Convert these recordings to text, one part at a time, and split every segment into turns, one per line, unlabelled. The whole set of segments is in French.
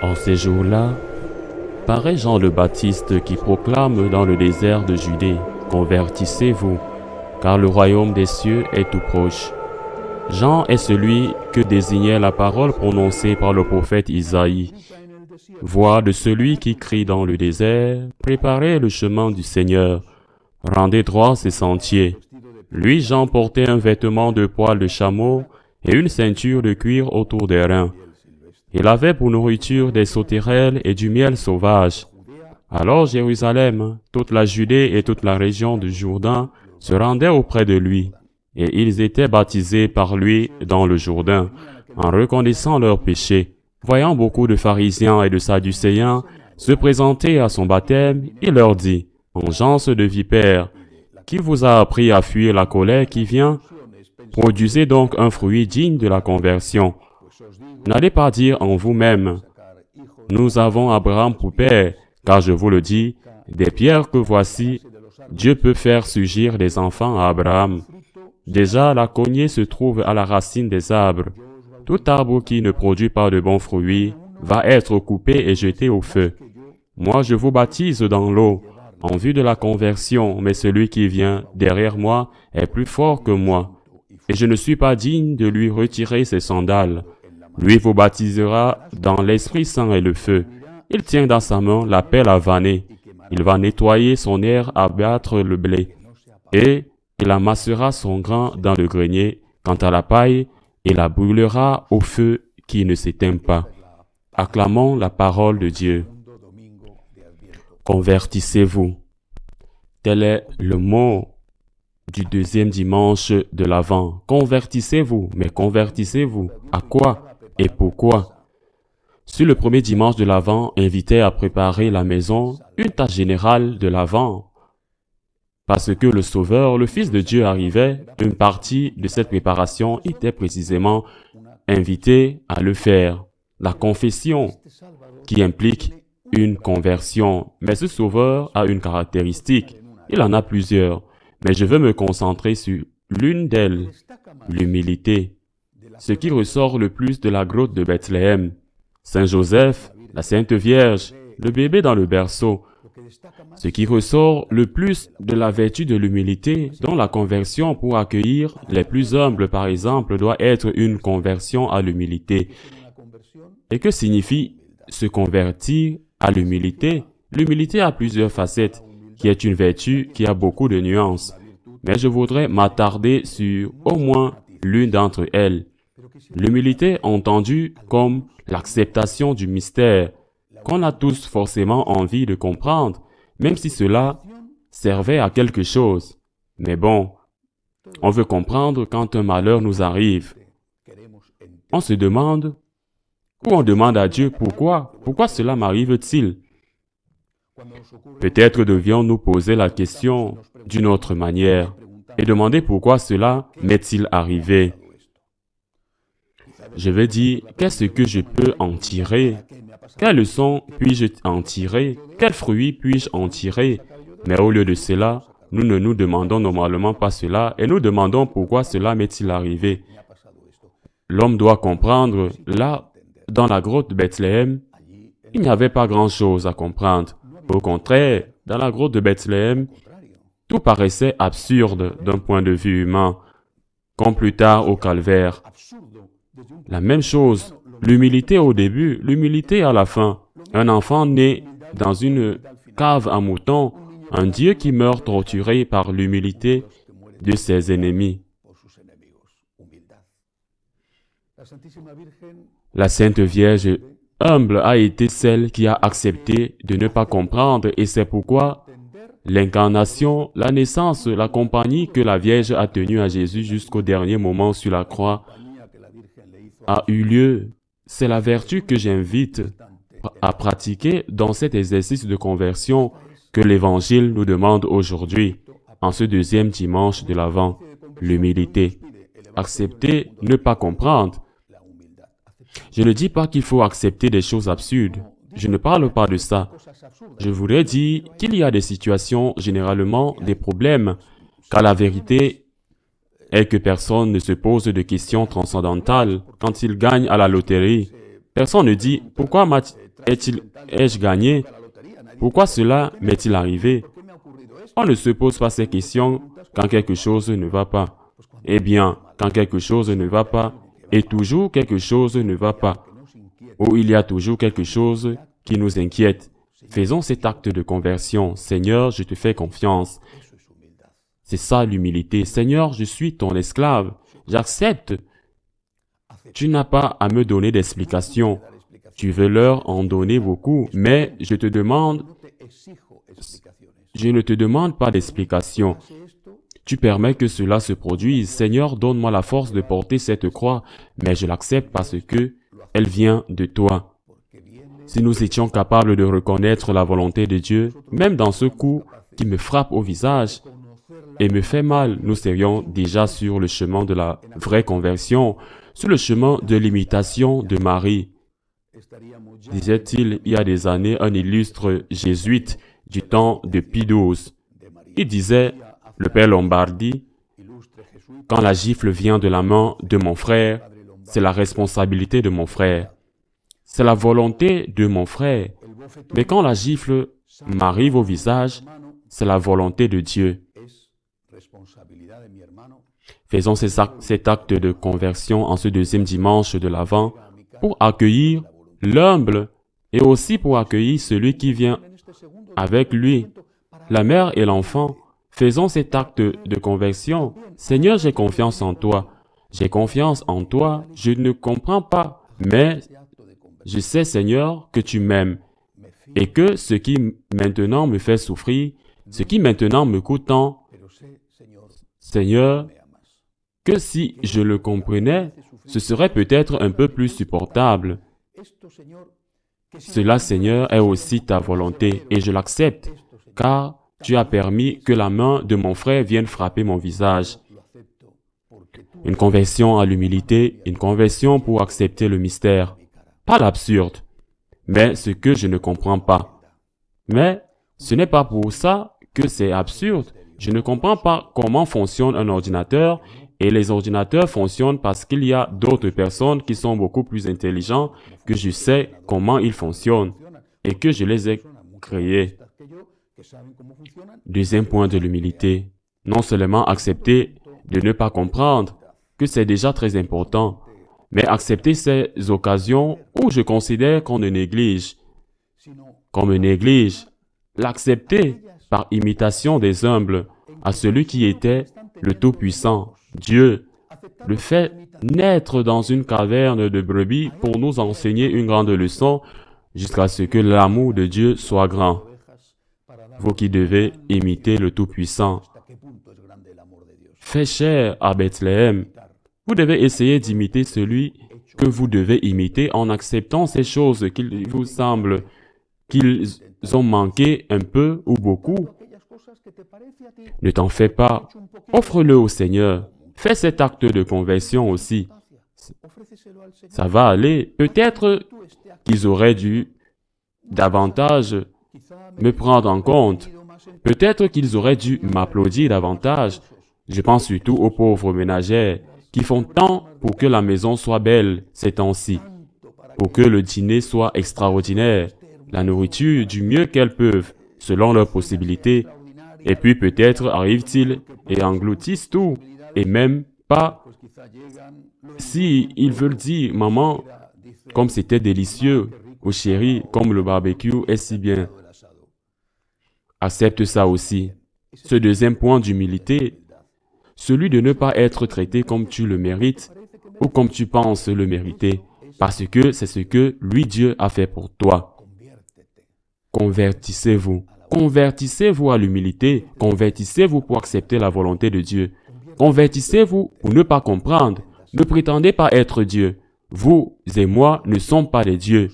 En ces jours-là, paraît Jean le Baptiste qui proclame dans le désert de Judée, « Convertissez-vous, car le royaume des cieux est tout proche. » Jean est celui que désignait la parole prononcée par le prophète Isaïe. Voix de celui qui crie dans le désert, « Préparez le chemin du Seigneur, rendez droit ses sentiers. » Lui, Jean, portait un vêtement de poil de chameau et une ceinture de cuir autour des reins. Il avait pour nourriture des sauterelles et du miel sauvage. Alors Jérusalem, toute la Judée et toute la région du Jourdain se rendaient auprès de lui, et ils étaient baptisés par lui dans le Jourdain, en reconnaissant leurs péchés. Voyant beaucoup de pharisiens et de sadducéens se présenter à son baptême, il leur dit, « Engeance de vipères, qui vous a appris à fuir la colère qui vient? Produisez donc un fruit digne de la conversion. N'allez pas dire en vous-même, « Nous avons Abraham pour père », car je vous le dis, des pierres que voici, Dieu peut faire surgir des enfants à Abraham. Déjà, la cognée se trouve à la racine des arbres. Tout arbre qui ne produit pas de bons fruits va être coupé et jeté au feu. Moi, je vous baptise dans l'eau, en vue de la conversion, mais celui qui vient derrière moi est plus fort que moi, et je ne suis pas digne de lui retirer ses sandales. Lui vous baptisera dans l'Esprit Saint et le feu. Il tient dans sa main la pelle à vanner. Il va nettoyer son aire à battre le blé, et il amassera son grain dans le grenier. Quant à la paille, il la brûlera au feu qui ne s'éteint pas. Acclamons la parole de Dieu. Convertissez-vous. Tel est le mot du deuxième dimanche de l'Avent. Convertissez-vous, mais convertissez-vous à quoi et pourquoi? Sur le premier dimanche de l'Avent, invitait à préparer la maison, une tâche générale de l'Avent. Parce que le Sauveur, le Fils de Dieu arrivait, une partie de cette préparation était précisément invitée à le faire. La confession, qui implique une conversion. Mais ce Sauveur a une caractéristique. Il en a plusieurs. Mais je veux me concentrer sur l'une d'elles, l'humilité. Ce qui ressort le plus de la grotte de Bethléem. Saint Joseph, la Sainte Vierge, le bébé dans le berceau. Ce qui ressort le plus de la vertu de l'humilité, dont la conversion pour accueillir les plus humbles, par exemple, doit être une conversion à l'humilité. Et que signifie se convertir à l'humilité? L'humilité a plusieurs facettes, qui est une vertu qui a beaucoup de nuances. Mais je voudrais m'attarder sur au moins l'une d'entre elles. L'humilité entendue comme l'acceptation du mystère, qu'on a tous forcément envie de comprendre, même si cela servait à quelque chose. Mais bon, on veut comprendre quand un malheur nous arrive. On se demande, ou on demande à Dieu pourquoi cela m'arrive-t-il? Peut-être devions-nous poser la question d'une autre manière et demander pourquoi cela m'est-il arrivé. Je vais dire, qu'est-ce que je peux en tirer? Quelle leçon puis-je en tirer? Quel fruit puis-je en tirer? Mais au lieu de cela, nous ne nous demandons normalement pas cela et nous demandons pourquoi cela m'est-il arrivé. L'homme doit comprendre, là, dans la grotte de Bethléem, il n'y avait pas grand-chose à comprendre. Au contraire, dans la grotte de Bethléem, tout paraissait absurde d'un point de vue humain, comme plus tard au calvaire. La même chose, l'humilité au début, l'humilité à la fin. Un enfant né dans une cave à moutons, un Dieu qui meurt torturé par l'humilité de ses ennemis. La Sainte Vierge humble a été celle qui a accepté de ne pas comprendre et c'est pourquoi l'incarnation, la naissance, la compagnie que la Vierge a tenue à Jésus jusqu'au dernier moment sur la croix a eu lieu. C'est la vertu que j'invite à pratiquer dans cet exercice de conversion que l'Évangile nous demande aujourd'hui, en ce deuxième dimanche de l'Avent, l'humilité. Accepter, ne pas comprendre. Je ne dis pas qu'il faut accepter des choses absurdes. Je ne parle pas de ça. Je voudrais dire qu'il y a des situations, généralement des problèmes, car la vérité est que personne ne se pose de questions transcendantales quand il gagne à la loterie. Personne ne dit « Pourquoi Ai-je gagné? Pourquoi cela m'est-il arrivé? On ne se pose pas ces questions quand quelque chose ne va pas. Eh bien, quand quelque chose ne va pas, et toujours quelque chose ne va pas, ou il y a toujours quelque chose qui nous inquiète, faisons cet acte de conversion. Seigneur, je te fais confiance. C'est ça l'humilité. Seigneur, je suis ton esclave. J'accepte. Tu n'as pas à me donner d'explications. Tu veux leur en donner beaucoup, mais je ne te demande pas d'explications. Tu permets que cela se produise. Seigneur, donne-moi la force de porter cette croix, mais je l'accepte parce que elle vient de toi. Si nous étions capables de reconnaître la volonté de Dieu, même dans ce coup qui me frappe au visage et me fait mal, nous serions déjà sur le chemin de la vraie conversion, sur le chemin de l'imitation de Marie. Disait-il il y a des années un illustre jésuite du temps de Pie XII. Il disait, le père Lombardi, quand la gifle vient de la main de mon frère, c'est la responsabilité de mon frère. C'est la volonté de mon frère. Mais quand la gifle m'arrive au visage, c'est la volonté de Dieu. Faisons cet acte de conversion en ce deuxième dimanche de l'Avent pour accueillir l'humble et aussi pour accueillir celui qui vient avec lui, la mère et l'enfant. Faisons cet acte de conversion. Seigneur, j'ai confiance en toi. J'ai confiance en toi. Je ne comprends pas, mais je sais, Seigneur, que tu m'aimes et que ce qui maintenant me fait souffrir, ce qui maintenant me coûte tant, Seigneur, que si je le comprenais, ce serait peut-être un peu plus supportable. Cela, Seigneur, est aussi ta volonté et je l'accepte, car tu as permis que la main de mon frère vienne frapper mon visage. Une conversion à l'humilité, une conversion pour accepter le mystère. Pas l'absurde, mais ce que je ne comprends pas. Mais ce n'est pas pour ça que c'est absurde. Je ne comprends pas comment fonctionne un ordinateur et les ordinateurs fonctionnent parce qu'il y a d'autres personnes qui sont beaucoup plus intelligentes que je sais comment ils fonctionnent et que je les ai créés. Deuxième point de l'humilité. Non seulement accepter de ne pas comprendre, que c'est déjà très important, mais accepter ces occasions où je considère qu'on me néglige. L'accepter par imitation des humbles à celui qui était le Tout-Puissant, Dieu, le fait naître dans une caverne de brebis pour nous enseigner une grande leçon jusqu'à ce que l'amour de Dieu soit grand. Vous qui devez imiter le Tout-Puissant, fait chair à Bethléem, vous devez essayer d'imiter celui que vous devez imiter en acceptant ces choses qu'il vous semble qu'ils ont manqué un peu ou beaucoup. Ne t'en fais pas, offre-le au Seigneur. Fais cet acte de conversion aussi. Ça va aller. Peut-être qu'ils auraient dû davantage me prendre en compte. Peut-être qu'ils auraient dû m'applaudir davantage. Je pense surtout aux pauvres ménagères qui font tant pour que la maison soit belle ces temps-ci, pour que le dîner soit extraordinaire, la nourriture du mieux qu'elles peuvent, selon leurs possibilités. Et puis peut-être arrivent-ils et engloutissent tout, et même pas si ils veulent dire « Maman, comme c'était délicieux » ou « Chérie, comme le barbecue est si bien ». Accepte ça aussi. Ce deuxième point d'humilité, celui de ne pas être traité comme tu le mérites ou comme tu penses le mériter, parce que c'est ce que lui Dieu a fait pour toi. Convertissez-vous. Convertissez-vous à l'humilité. Convertissez-vous pour accepter la volonté de Dieu. Convertissez-vous pour ne pas comprendre. Ne prétendez pas être Dieu. Vous et moi ne sommes pas des dieux.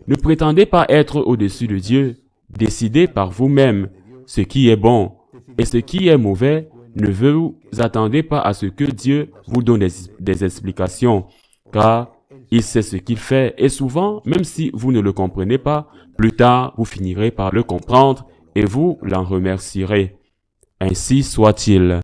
Ne prétendez pas être au-dessus de Dieu. Décidez par vous-même ce qui est bon et ce qui est mauvais. Ne vous attendez pas à ce que Dieu vous donne des explications, car il sait ce qu'il fait et souvent, même si vous ne le comprenez pas, plus tard, vous finirez par le comprendre et vous l'en remercierez. Ainsi soit-il.